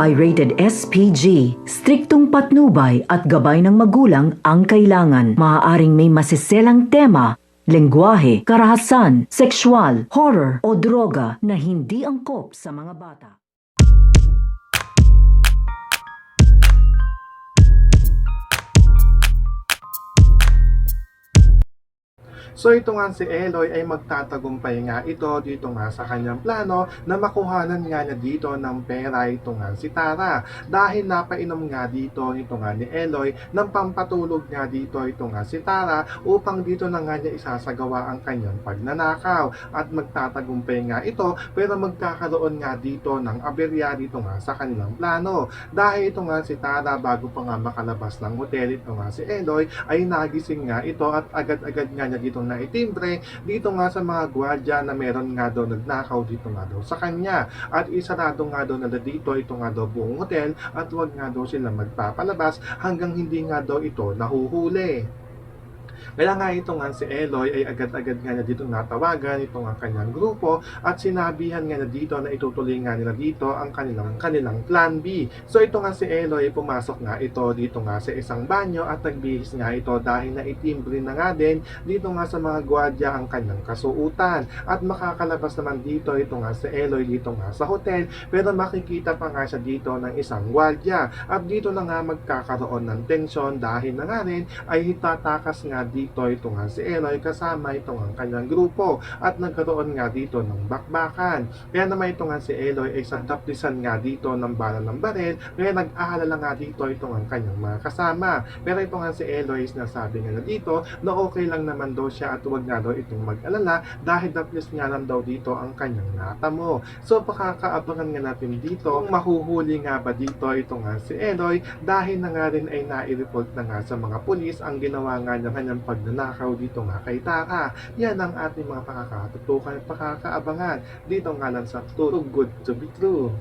ay rated SPG. Striktong patnubay at gabay ng magulang ang kailangan. Maaaring may masiselang tema, lengguwahe, karahasan, sexual, horror o droga na hindi angkop sa mga bata. So ito nga si Eloy ay magtatagumpay nga ito dito nga sa kanyang plano na makuhanan nga niya dito ng pera ito nga si Tara. Dahil napainom nga dito ito nga ni Eloy ng pampatulog nga dito ito nga si Tara upang dito na nga niya isasagawa ang kanyang pagnanakaw. At magtatagumpay nga ito pero magkakaroon nga dito ng aberya dito nga sa kanilang plano. Dahil ito nga si Tara bago pa nga makalabas ng hotel ito nga si Eloy ay nagising nga ito at agad-agad nga niya dito na itimbre dito nga sa mga gwardiya na meron nga daw nagnakaw dito nga daw sa kanya at isarado nga daw nila dito ito nga daw buong hotel at wag nga daw sila magpapalabas hanggang hindi nga daw ito nahuhuli. Kaya nga ito nga si Eloy ay agad-agad nga na dito natawagan ito nga kanyang grupo at sinabihan nga na dito na itutuloy nga nila dito ang kanilang plan B. So ito nga si Eloy pumasok nga ito dito nga sa isang banyo at nagbihis nga ito dahil na itimbre na nga din dito nga sa mga gwardiya ang kanyang kasuutan at makakalabas naman dito ito nga si Eloy dito nga sa hotel pero makikita pa nga siya dito ng isang gwardiya at dito na nga magkakaroon ng tensyon dahil na nga rin ay hitatakas nga dito ito nga si Eloy kasama ito nga kanyang grupo at nagkaroon nga dito ng bakbakan. Kaya naman ito nga si Eloy ay sandaplisan nga dito ng bala ng baril kaya nag-aalala nga dito ito nga kanyang mga kasama. Pero ito nga si Eloy is nasabi nga na dito na okay lang naman daw siya at huwag nga daw itong mag-alala dahil daplis nga lang daw dito ang kanyang natamo. So pakakaabangan nga natin dito kung mahuhuli nga ba dito ito nga si Eloy dahil na nga rin ay nai-report na nga sa mga pulis ang ginawa nga ng kanyang pagnanakaw dito nga kay Tara. Yan ang ating mga pakakatutukan at pakakaabangan dito nga lang sa Too Good to Be True.